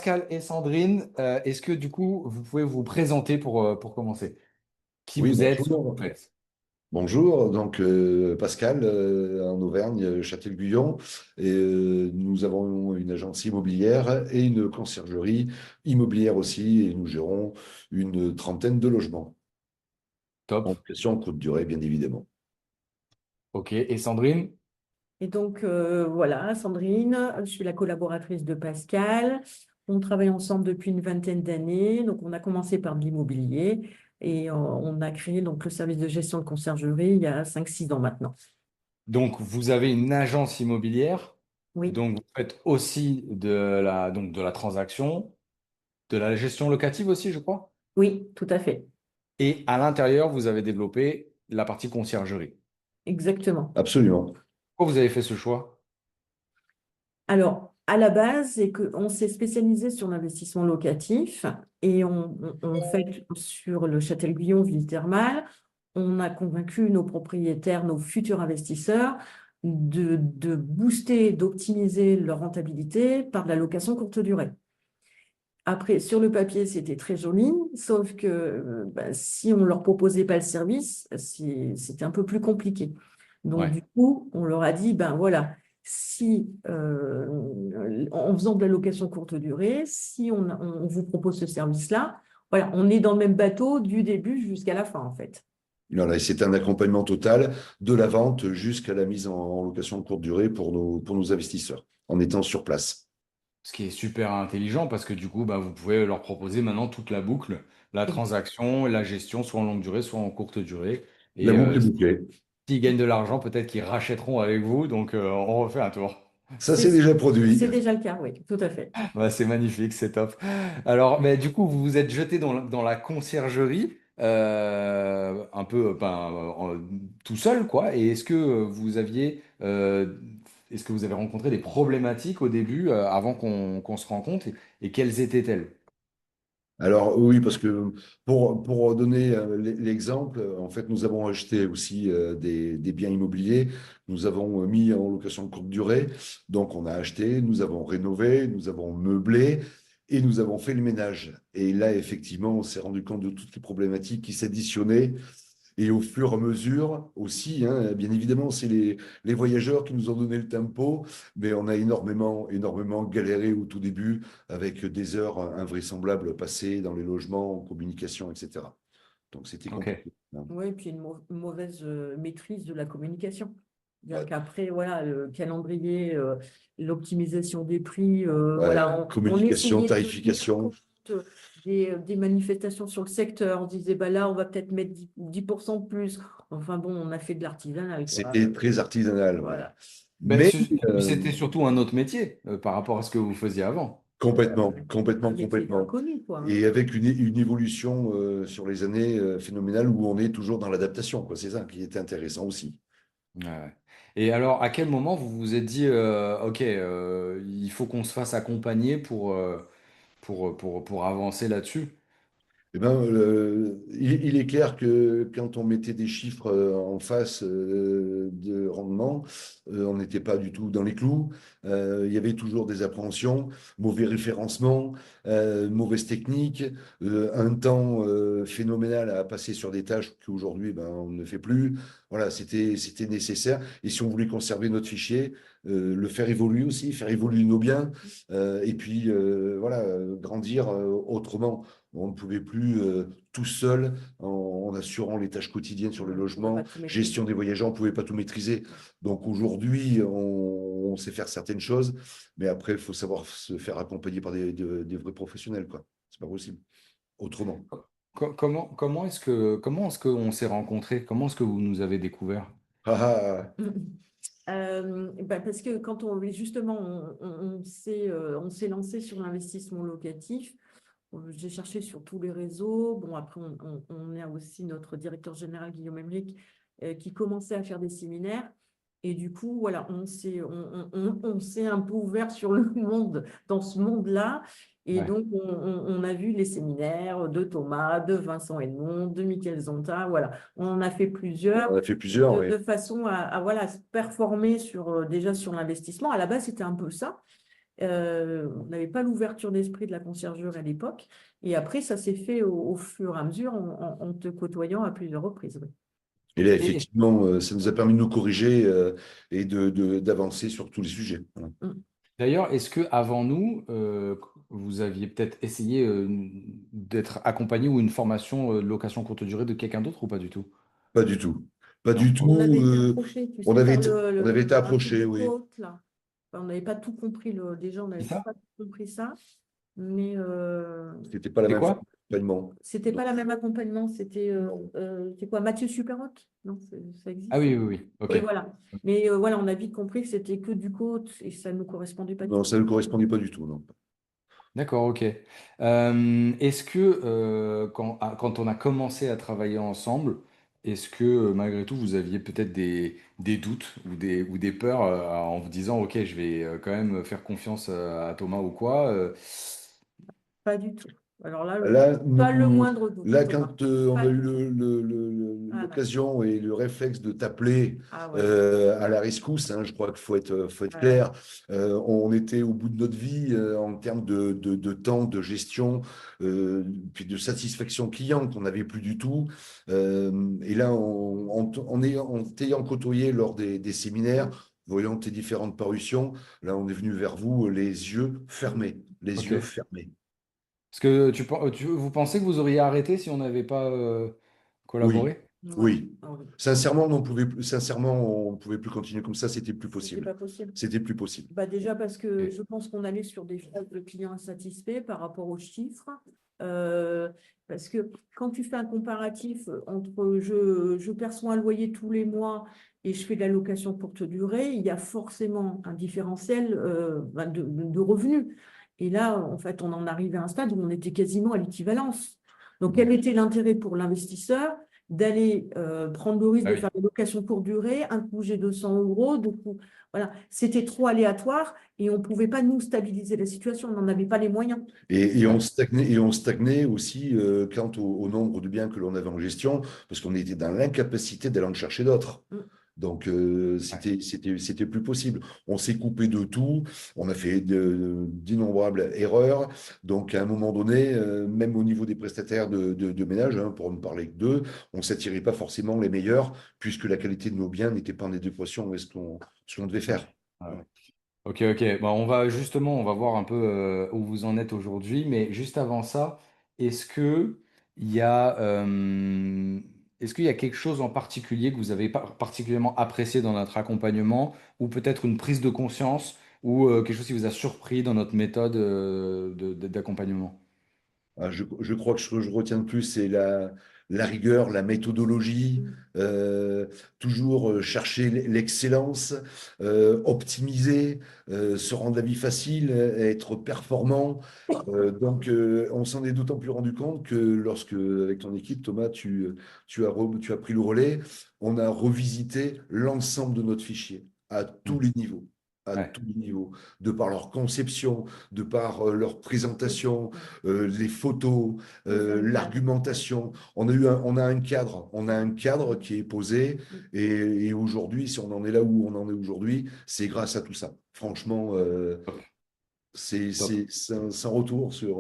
Pascal et Sandrine, est-ce que du coup, vous pouvez vous présenter pour commencer? Qui Oui, vous êtes, ce que vous bonjour. faites? Bonjour, donc Pascal, en Auvergne, Châtel-Guyon, et nous avons une agence immobilière et une conciergerie immobilière aussi, et nous gérons une trentaine de logements, Top. en question courte durée, bien évidemment. Ok. Et Sandrine? Et donc, voilà, Sandrine, je suis la collaboratrice de Pascal. On travaille ensemble depuis une vingtaine d'années. Donc, on a commencé par de l'immobilier et on a créé donc, le service de gestion de conciergerie il y a 5 6 ans maintenant. Donc, vous avez une agence immobilière. Oui, Donc, vous faites aussi de la transaction, de la gestion locative aussi, je crois. oui, tout à fait. Et à l'intérieur, vous avez développé la partie conciergerie. Exactement. Absolument. Pourquoi vous avez fait ce choix? Alors, à la base, c'est qu'on s'est spécialisé sur l'investissement locatif et on fait sur le Châtel-Guyon, ville thermale, on a convaincu nos propriétaires, nos futurs investisseurs de booster, d'optimiser leur rentabilité par de la location courte durée. Après, sur le papier, c'était très joli, sauf que si on ne leur proposait pas le service, c'était un peu plus compliqué. Donc, Ouais. du coup, on leur a dit, ben voilà, si en faisant de la location courte durée, si on vous propose ce service-là, voilà, on est dans le même bateau du début jusqu'à la fin, en fait. Voilà, et c'est un accompagnement total de la vente jusqu'à la mise en location de courte durée pour nos investisseurs, en étant sur place. Ce qui est super intelligent parce que du coup, bah, vous pouvez leur proposer maintenant toute la boucle, la transaction, la gestion, soit en longue durée, soit en courte durée. La Et boucle est bouclée. s'ils gagnent de l'argent, peut-être qu'ils rachèteront avec vous. Donc, on refait un tour. Ça, C'est c'est déjà produit. c'est déjà le cas, oui, tout à fait. Ouais, c'est magnifique, c'est top. Alors, mais du coup, vous vous êtes jeté dans la conciergerie, un peu tout seul, quoi. Et est-ce que vous avez rencontré des problématiques au début, avant qu'on se rencontre, et quelles étaient-elles? Alors oui, parce que pour donner l'exemple, en fait, nous avons acheté aussi des biens immobiliers. Nous avons mis en location de courte durée. Donc on a acheté, nous avons rénové, nous avons meublé et nous avons fait le ménage. Et là, effectivement, on s'est rendu compte de toutes les problématiques qui s'additionnaient. Et au fur et à mesure aussi, hein, bien évidemment, c'est les voyageurs qui nous ont donné le tempo, mais on a énormément galéré au tout début avec des heures invraisemblables passées dans les logements, en communication, etc. Donc c'était Ok. compliqué, hein. Oui, et puis une mauvaise maîtrise de la communication. C'est-à-dire Ouais, qu'après, voilà, le calendrier, l'optimisation des prix, ouais. voilà, on Communication, essayait de tenir tarification. compte des manifestations sur le secteur. On se disait, bah là, on va peut-être mettre 10% de plus. Enfin bon, on a fait de l'artisanal, quoi. C'était très artisanal, ouais. Voilà. Ben, Mais et puis euh, c'était surtout un autre métier, par rapport à ce que vous faisiez avant. Un métier complètement. d'inconnu, quoi, hein. Et avec une évolution sur les années phénoménale où on est toujours dans l'adaptation, quoi. C'est ça qui était intéressant aussi. Ouais. Et alors, à quel moment vous vous êtes dit, OK, il faut qu'on se fasse accompagner pour avancer là-dessus? Eh ben, il est clair que quand on mettait des chiffres en face de rendement, on n'était pas du tout dans les clous. Il y avait toujours des appréhensions, mauvais référencement, mauvaise technique, un temps phénoménal à passer sur des tâches qu'aujourd'hui ben, on ne fait plus. Voilà, c'était nécessaire. Et si on voulait conserver notre fichier, le faire évoluer aussi, faire évoluer nos biens, et puis voilà, grandir autrement. On ne pouvait plus tout seul, en assurant les tâches quotidiennes sur le On ne pouvait pas logement, tout gestion maîtriser. des voyageurs, on ne pouvait pas tout maîtriser. Donc aujourd'hui, on sait faire certaines choses, mais après, il faut savoir se faire accompagner par des vrais professionnels, quoi. C'est pas possible. Autrement. Comment est-ce qu'on s'est rencontrés? Comment est-ce que vous nous avez découverts? Ah, ah, Parce que quand justement on s'est lancé sur l'investissement locatif, j'ai cherché sur tous les réseaux. Bon, après, on a aussi notre directeur général, Guillaume Emeric, qui commençait à faire des séminaires. Et du coup, voilà, on s'est un peu ouvert sur le monde, dans ce monde-là. Et Ouais. donc, on a vu les séminaires de Thomas, de Vincent Edmond, de Michael Zonta. Voilà, on en a fait on plusieurs en a fait plusieurs, oui. de façon voilà, se performer déjà sur l'investissement. À la base, c'était un peu ça. On n'avait pas l'ouverture d'esprit de la conciergerie à l'époque. Et après, ça s'est fait au fur et à mesure en te côtoyant à plusieurs reprises. Oui. Et là, Et, effectivement, ça nous a permis de nous corriger et d'avancer sur tous les sujets. Voilà. Mm. d'ailleurs, est-ce que avant nous, vous aviez peut-être essayé d'être accompagné ou une formation de location courte durée de quelqu'un d'autre ou pas du tout? Pas du tout. Pas du Non? On avait tout. été approché, tu On sais, avait par été, on avait été un truc approché, de oui. cohorte, là. Enfin, on n'avait pas tout compris. Déjà, on C'est n'avait ça? pas tout compris ça. Mais C'était pas la C'est même forme quoi? d'accompagnement. c'était pas la même accompagnement. C'est quoi, Mathieu Superoc? Non, ça Ah existe, ça? oui, oui, oui. Oui, Ok. voilà. Mais voilà, on a vite compris que c'était que du côte et ça ne nous correspondait pas du Non, tout. ça ne correspondait pas du tout, non. D'accord, ok. Est-ce que quand on a commencé à travailler ensemble, est-ce que malgré tout vous aviez peut-être des doutes ou des peurs en vous disant, ok, je vais quand même faire confiance à Thomas ou quoi? Pas du tout. Alors là, Là, pas le moindre doute, là Thomas. quand on Pas a eu du tout. Ah non. l'occasion et le réflexe de t'appeler Ah ouais. à la rescousse, hein, je crois qu'il faut être Ouais, ouais. clair, on était au bout de notre vie en termes de temps, de gestion, puis de satisfaction client qu'on n'avait plus du tout. Et là, en t'ayant côtoyé lors des Mm, séminaires, voyant tes différentes parutions, là, on est venu vers vous les yeux mm. fermés, les yeux Ok. fermés. Est-ce que vous pensez que vous auriez arrêté si on n'avait pas Oui, collaboré? Ouais. oui. Ah oui. Sincèrement, on pouvait plus continuer comme ça, c'était plus C'était possible. pas possible. C'était plus possible. Bah déjà parce que Ok. je pense qu'on allait sur des phases de clients insatisfaits par rapport aux chiffres. Euh, Parce que quand tu fais un comparatif entre je perçois un loyer tous les mois et je fais de la location courte durée, il y a forcément un différentiel de revenus. Et là, en fait, on en arrivait à un stade où on était quasiment à l'équivalence. Donc, quel était l'intérêt pour l'investisseur d'aller prendre le risque Ah de oui. faire des locations courte durée, un coup j'ai 200 euros, donc voilà, c'était trop aléatoire et on ne pouvait pas nous stabiliser la situation, on n'en avait pas les moyens. Et on stagnait aussi quant au nombre de biens que l'on avait en gestion, parce qu'on était dans l'incapacité d'aller en chercher d'autres. Mm. Donc, Ouais. c'était plus possible. On s'est coupé de tout, on a fait d'innombrables erreurs. Donc, à un moment donné, même au niveau des prestataires de ménage, hein, pour ne parler que d'eux, on ne s'attirait pas forcément les meilleurs, puisque la qualité de nos biens n'était pas en adéquation avec ce qu'on devait Ouais. faire. Ouais. Ok, ok. Bon, on va voir un peu où vous en êtes aujourd'hui, mais juste avant ça, est-ce que il y a, est-ce qu'il y a quelque chose en particulier que vous avez particulièrement apprécié dans notre accompagnement, ou peut-être une prise de conscience, ou quelque chose qui vous a surpris dans notre méthode d'accompagnement? Je crois que ce que je retiens de plus, c'est la rigueur, la méthodologie, Mm. euh, toujours chercher l'excellence, optimiser, se rendre la vie facile, être performant. On s'en est d'autant plus rendu compte que lorsque, avec ton équipe, Thomas, tu as pris le relais, on a revisité l'ensemble de notre fichier à tous Hmm. les niveaux. À Ouais. tous les niveaux, de par leur conception, de par leur présentation, Ouais. les photos, Tout ça, le cadre. Ouais. l'argumentation. On a un cadre Mm. qui est posé Mm. et aujourd'hui, si on en est là où on en est aujourd'hui, c'est grâce à tout ça. Franchement, Top. Top. c'est un retour sur.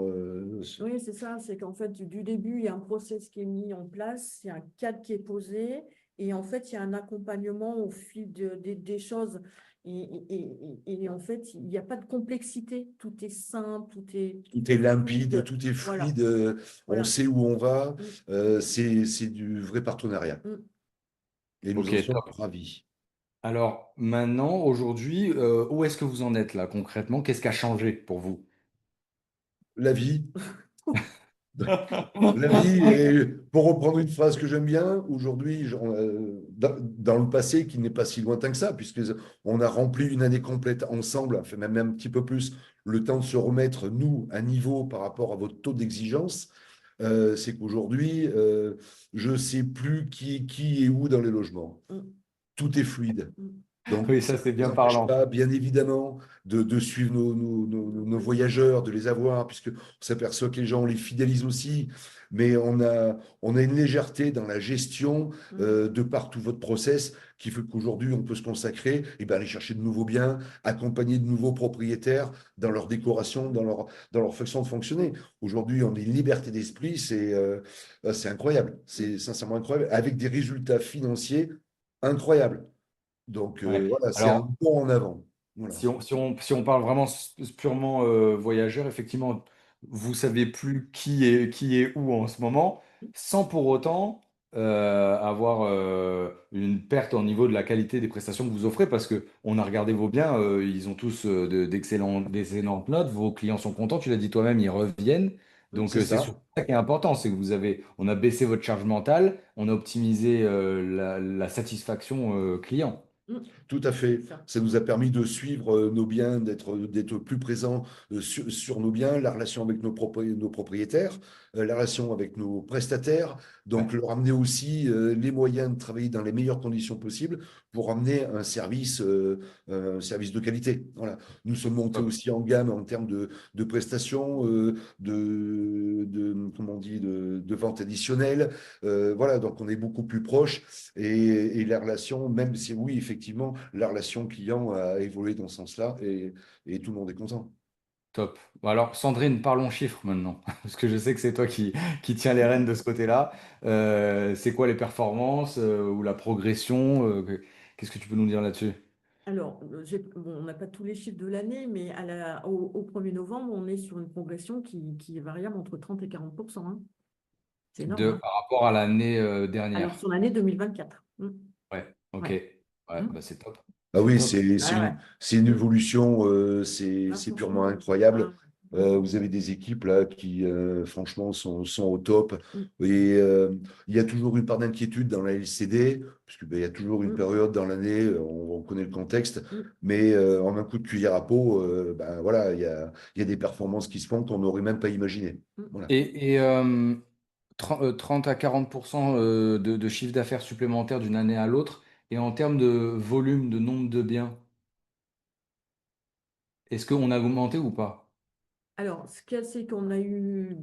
Oui, c'est ça, c'est qu'en fait, du début, il y a un process qui est mis en place, il y a un cadre qui est posé, et en fait, il y a un accompagnement au fil des choses. Et en fait, il n'y a pas de complexité, tout est simple, Tout est limpide, fluide. tout est Voilà, fluide, on voilà. sait où on va. Mm, C'est du vrai partenariat. mm. Et nous Ok, en sommes top. ravis. Alors maintenant, aujourd'hui, où est-ce que vous en êtes là concrètement? Qu'est-ce qui a changé pour vous? La vie. La vie, et pour reprendre une phrase que j'aime bien, aujourd'hui, dans le passé, qui n'est pas si lointain que ça, puisque on a rempli une année complète ensemble, enfin même un petit peu plus, le temps de se remettre, nous, à niveau par rapport à votre taux d'exigence, c'est qu'aujourd'hui, je ne sais plus qui est où dans les logements. Mm, Tout est fluide. mm. Donc, Oui, ça ça c'est ne bien nous empêche parlant. pas, bien évidemment, de suivre nos voyageurs, de les avoir, puisque on s'aperçoit que les gens, on les fidélise aussi, mais on a une légèreté dans la gestion de par tout votre process qui fait qu'aujourd'hui, on peut se consacrer et ben, aller chercher de nouveaux biens, accompagner de nouveaux propriétaires dans leur décoration, dans leur façon de fonctionner. Aujourd'hui, on a une liberté d'esprit, c'est incroyable, c'est sincèrement incroyable, avec des résultats financiers incroyables. Donc Ouais. voilà, c'est un Alors, bond en avant. Voilà. si on parle vraiment purement voyageur, effectivement, vous savez plus qui est où en ce moment, sans pour autant avoir une perte au niveau de la qualité des prestations que vous offrez, parce que on a regardé vos biens, ils ont tous d'excellentes notes, vos clients sont contents, tu l'as dit toi-même, ils reviennent. Donc C'est c'est ça. surtout ça qui est important, c'est que on a baissé votre charge mentale, on a optimisé la satisfaction client. Tout à fait. C'est ça. Ça nous a permis de suivre nos biens, d'être plus présents sur nos biens, la relation avec nos propriétaires, la relation avec nos prestataires. Donc, Ouais, leur amener aussi les moyens de travailler dans les meilleures conditions possibles pour amener un service de qualité. Voilà. Nous sommes montés top. aussi en gamme en termes de prestations, comment on dit, de vente additionnelle. Voilà, donc on est beaucoup plus proche et la relation, même si oui, effectivement, la relation client a évolué dans ce sens-là et tout le monde est content. Top. Bon, alors, Sandrine, parlons chiffres maintenant, parce que je sais que c'est toi qui tiens les rênes de ce côté-là. C'est quoi les performances ou la progression qu'est-ce que tu peux nous dire là-dessus? Alors, bon, on n'a pas tous les chiffres de l'année, mais au 1er novembre, on est sur une progression qui est variable entre 30 et 40%, hein. C'est énorme, hein. Par rapport à l'année Alors, dernière. sur l'année 2024. Ouais, ok. Ouais. Ouais, Mm. bah c'est top. Ah C'est oui, top. c'est Ouais, ouais. c'est une Mm. évolution, Ah, c'est purement franchement, ouais, incroyable. ouais. Mm. Vous avez des équipes là qui, franchement, sont au top. Mm. Et il y a toujours une part d'inquiétude dans la LCD, puisque ben, il y a toujours une Mm. période dans l'année, on connaît le contexte, Mm. mais en un coup de cuillère à peau, ben, voilà, il y a des performances qui se font qu'on n'aurait même pas imaginées. Mm. Voilà. Et 30 à 40% de chiffre d'affaires supplémentaire d'une année à l'autre. Et en termes de volume, de nombre de biens, est-ce qu'on a augmenté ou pas? Alors, ce qu'il y a, c'est qu'on a eu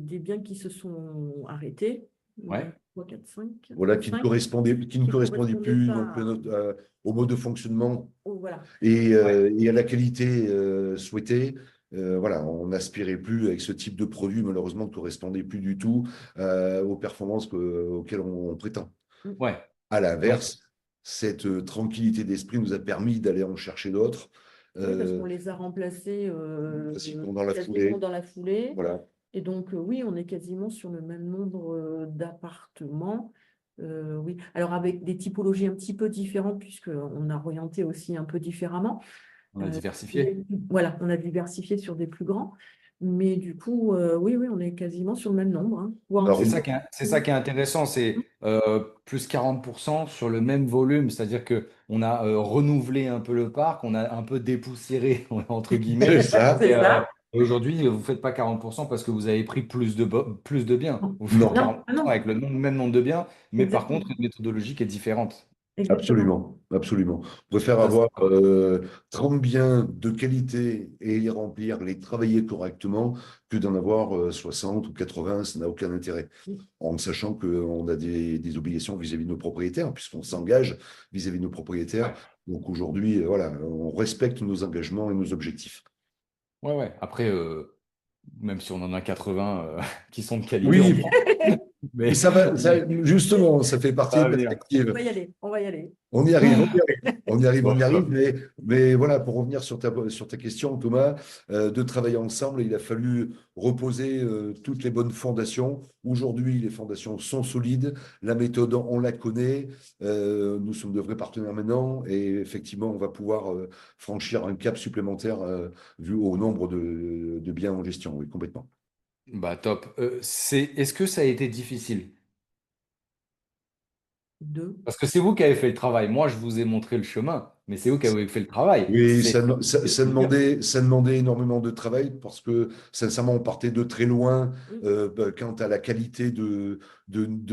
des biens qui se sont arrêtés. Ouais. 3, 4, 5, Voilà, qui ne 5, correspondait, qui ne qui ne correspondait correspondaient plus non plus pas au mode de fonctionnement voilà. Ouais. et à la qualité souhaitée. Voilà, on n'aspirait plus avec ce type de produit, malheureusement, ne correspondait plus du tout aux performances auxquelles on prétend. Mm. Ouais. À Ouais. l'inverse, cette tranquillité d'esprit nous a permis d'aller en chercher d'autres, Oui, parce euh, qu'on les a remplacés pratiquement dans la quasiment foulée. dans la foulée. Voilà. Et donc, oui, on est quasiment sur le même nombre d'appartements. Oui, alors avec des typologies un petit peu différentes, puisqu'on a orienté aussi un peu différemment. On a Euh, diversifié. voilà, on a diversifié sur des plus grands. Mais du coup, oui, oui, on est quasiment sur le même nombre, hein, voire un Alors, C'est petit ça peu. qui est, c'est ça qui est intéressant, c'est plus 40% sur le même volume, c'est-à-dire que on a renouvelé un peu le parc, on a un peu dépoussiéré, entre c'est guillemets, ça. et C'est ça? aujourd'hui, vous ne faites pas 40% parce que vous avez pris plus de biens. Vous faites Non. Non, ah 40% non, avec le même nombre de biens, mais par contre, exactement. une méthodologie qui est différente. Exactement. Absolument, absolument. On préfère Ça, c'est avoir top. 30 biens de qualité et les remplir, les travailler correctement, que d'en avoir 60 ou 80, ça n'a aucun intérêt. En sachant qu'on a des obligations vis-à-vis de nos propriétaires, puisqu'on s'engage vis-à-vis de nos propriétaires. Ouais. Donc aujourd'hui, voilà, on respecte nos engagements et nos objectifs. Ouais, ouais. Après, même si on en a 80 qui sont de qualité, on Oui, prend. mais Mais, justement, ça fait ça partie va de la venir. On perspective. va y aller, on va y aller. On y arrive, on y arrive. On y arrive, Bon, on y arrive, top. mais voilà, pour revenir sur ta question, Thomas, de travailler ensemble, il a fallu reposer toutes les bonnes fondations. Aujourd'hui, les fondations sont solides, la méthode, on la connaît, nous sommes de vrais partenaires maintenant, et effectivement, on va pouvoir franchir un cap supplémentaire vu au nombre de biens en gestion, oui, complètement. Bah top. Est-ce que ça a été difficile? Deux. Parce que c'est vous qui avez fait le travail. Moi, je vous ai montré le chemin. mais c'est vous qui avez fait le travail. Oui, C'est c'est dur. ça demandait énormément de travail parce que, sincèrement, on partait de très loin Mm, quant à la qualité de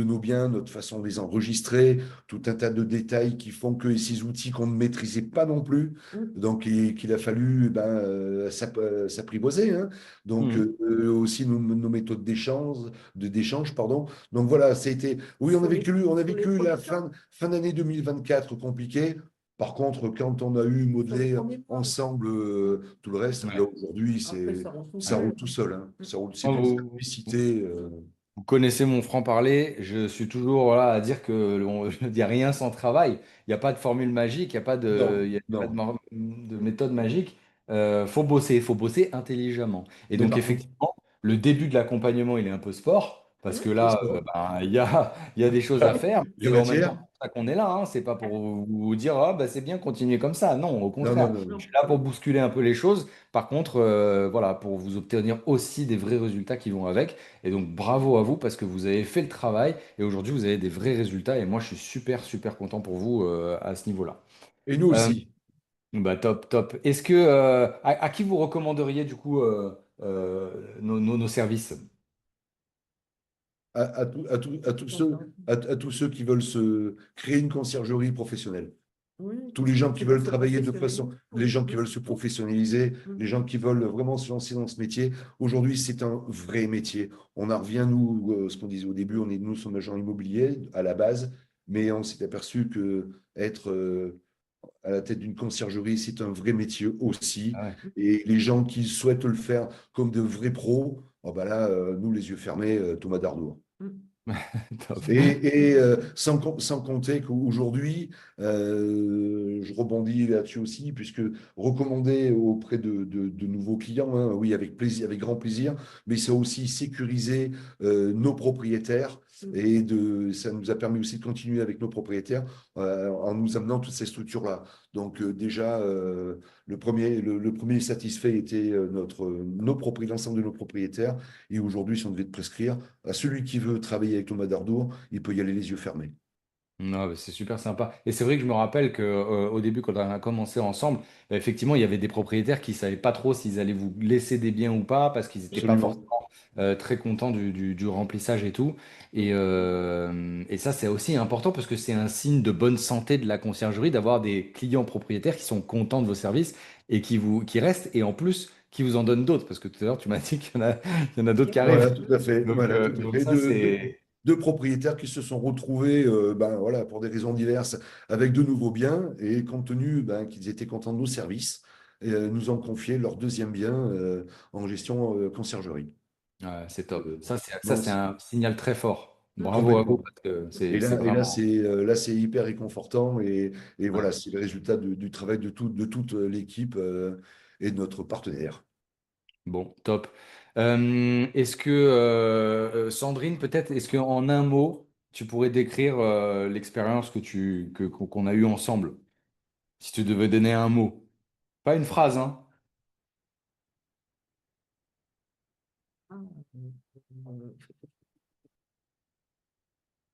nos biens, notre façon de les enregistrer, tout un tas de détails qui font que ces outils qu'on ne maîtrisait pas non plus, mm, donc qu'il a fallu s'apprivoiser, hein. Donc, Mhm. aussi nos méthodes d'échange, pardon. Donc voilà, c'était, oui, on a sur les vécu la productions, fin d'année 2024 compliquée. Par contre, quand on a eu sur les modelé premiers mois. ensemble Mm. tout le reste, là Ouais. aujourd'hui, Après, ça rend tout ça roule seul. tout seul, hein. Mm. Ça roule, c'est Oh, d'une vous, simplicité. vous connaissez mon franc-parler, je suis toujours voilà, à dire que il n'y a rien sans travail. Il n'y a pas de formule magique, il n'y a pas de, Non, il y a pas non. de méthode magique. Faut bosser intelligemment. Et Mais donc, par contre, effectivement, le début de l'accompagnement, il est un peu sport, parce Mm. que c'est là, ça. ben, il y a des choses à faire. Il y a C'est en même temps matière. pour ça qu'on est là. Hein. C'est pas pour vous dire, ah, bah, c'est bien, continuer comme ça. Non, au Non, non, contraire. non, Je non. suis là pour bousculer un peu les choses. Par contre, voilà, pour vous obtenir aussi des vrais résultats qui vont avec. Et donc, bravo à vous parce que vous avez fait le travail et aujourd'hui, vous avez des vrais résultats. Et moi, je suis super, super content pour vous à ce niveau-là. Et nous Euh, aussi. Bah, top, top. Est-ce que, à qui vous recommanderiez du coup nos services? À tous ceux qui veulent se créer une conciergerie professionnelle. Oui, Tous les gens qui qui veulent veulent se travailler de professionnaliser façon, pour les le gens qui veulent tourisme. se professionnaliser, Mm. les gens qui veulent vraiment se lancer dans ce métier. Aujourd'hui, c'est un vrai métier. On en revient, nous, ce qu'on disait au début, nous sommes agents immobiliers à la base, mais on s'est aperçu que être à la tête d'une conciergerie, c'est un vrai métier aussi. Ah ouais. Et les gens qui souhaitent le faire comme de vrais pros, oh ben là, nous, les yeux fermés, Thomas Dardour. Mm. Top. Sans compter qu'aujourd'hui, je rebondis là-dessus aussi, puisque recommander auprès de nouveaux clients, hein, oui, avec plaisir, avec grand plaisir, mais ça a aussi sécurisé nos propriétaires Mm. et ça nous a permis aussi de continuer avec nos propriétaires en nous amenant toutes ces structures-là. Donc déjà, le premier satisfait était l'ensemble de nos propriétaires. Et aujourd'hui, si on devait te prescrire, à celui qui veut travailler avec Thomas Dardour, il peut y aller les yeux fermés. Non, mais c'est super sympa. Et c'est vrai que je me rappelle que, au début, quand on a commencé ensemble, bah, effectivement, il y avait des propriétaires qui ne savaient pas trop s'ils allaient vous laisser des biens ou pas, parce qu'ils n'étaient pas Absolument. forcément très contents du remplissage et tout. Et ça, c'est aussi important parce que c'est un signe de bonne santé de la conciergerie d'avoir des clients propriétaires qui sont contents de vos services et qui restent, et en plus, qui vous en donnent d'autres. Parce que tout à l'heure, tu m'as dit il y en a d'autres qui arrivent. Voilà, tout à fait. Voilà, tout à Donc fait. ça, c'est... Deux propriétaires qui se sont retrouvés, ben, voilà, pour des raisons diverses, avec de nouveaux biens, et compte tenu ben, qu'ils étaient contents de nos services, nous ont confié leur deuxième bien en gestion conciergerie. Ouais, c'est top. Ça, Non, c'est un signal très fort. Bravo à vous complètement. parce que Et c'est vraiment là, c'est hyper réconfortant, et ouais, voilà, c'est le résultat du travail de toute l'équipe et de notre partenaire. bon, top. Est-ce que Sandrine, peut-être, est-ce qu'en un mot, tu pourrais décrire l'expérience qu'on a eue ensemble? Si tu devais donner un mot, pas une phrase, hein? Ah,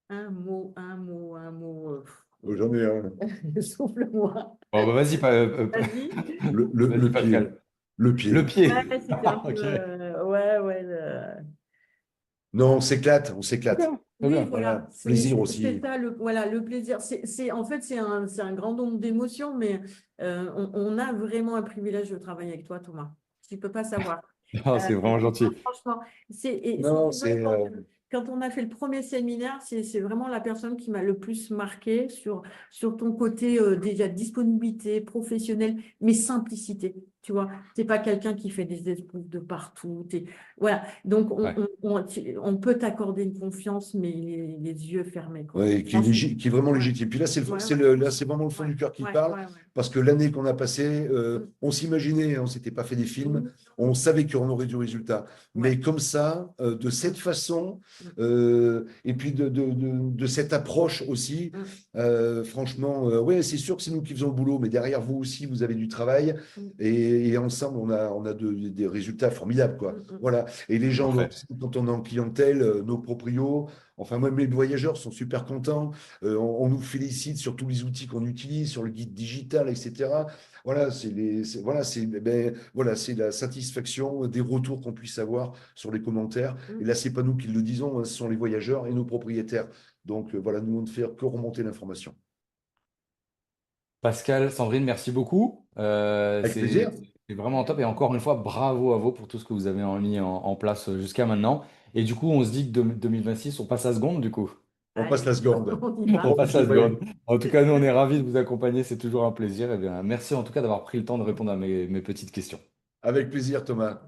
un mot, un mot, un mot. J'en ai un. Souffle-moi. Bon, bah, vas-y, Vas-y. vas-y, Le pied. Pascal. Le Le pied. Ouais, pied. c'était un peu. Ok. Ouais, ouais. Non, on Très s'éclate. bien, très Oui, bien. voilà, Voilà. Plaisir c'est aussi. ça voilà, le plaisir. En fait, c'est un grand nombre d'émotions, mais on a vraiment un privilège de travailler avec toi, Thomas. Tu ne peux pas savoir. Non, c'est vraiment gentil. Franchement, Non, c'était vrai quand on a fait le premier séminaire, c'est vraiment la personne qui m'a le plus marqué sur ton côté déjà disponibilité professionnelle, mais simplicité. Tu vois, t'es pas quelqu'un qui fait des espoufs de partout. Voilà. Donc, Ouais. on peut t'accorder une confiance, mais les yeux fermés, quoi. ouais, qui est vraiment Ouais, légitime. Puis là, ouais, ouais, là, c'est vraiment le fond ouais, du cœur qui ouais, parle, ouais, ouais. parce que l'année qu'on a passée, Mm. on s'imaginait, on s'était pas fait des films, Mm. on savait qu'on aurait du résultat. Ouais. Mais comme ça, de Mm. cette façon, Mm. et puis de cette approche aussi, Mm. franchement, ouais, c'est sûr que c'est nous qui faisons le boulot, mais derrière vous aussi, vous avez du travail. Mm. et ensemble, on a des résultats formidables, quoi. Voilà. Et les gens, donc, Parfait. quand on est en clientèle, nos proprios, enfin, même les voyageurs sont super contents. On nous félicite sur tous les outils qu'on utilise, sur le guide digital, etc. Voilà, c'est la satisfaction des retours qu'on puisse avoir sur les commentaires. Et là, c'est pas nous qui le disons, hein, ce sont les voyageurs et nos propriétaires. Donc voilà, nous, on ne fait que remonter l'information. Pascal, Sandrine, merci beaucoup. Avec plaisir. C'est vraiment top. Et encore une fois, bravo à vous pour tout ce que vous avez mis en place jusqu'à maintenant. Et du coup, on se dit que 2026, on passe à seconde, du coup. On passe Allez, la seconde. on y On va. passe à seconde. En tout cas, nous, on est ravis de vous accompagner. C'est toujours un plaisir. Eh bien, merci en tout cas d'avoir pris le temps de répondre à mes petites questions. Avec plaisir, Thomas.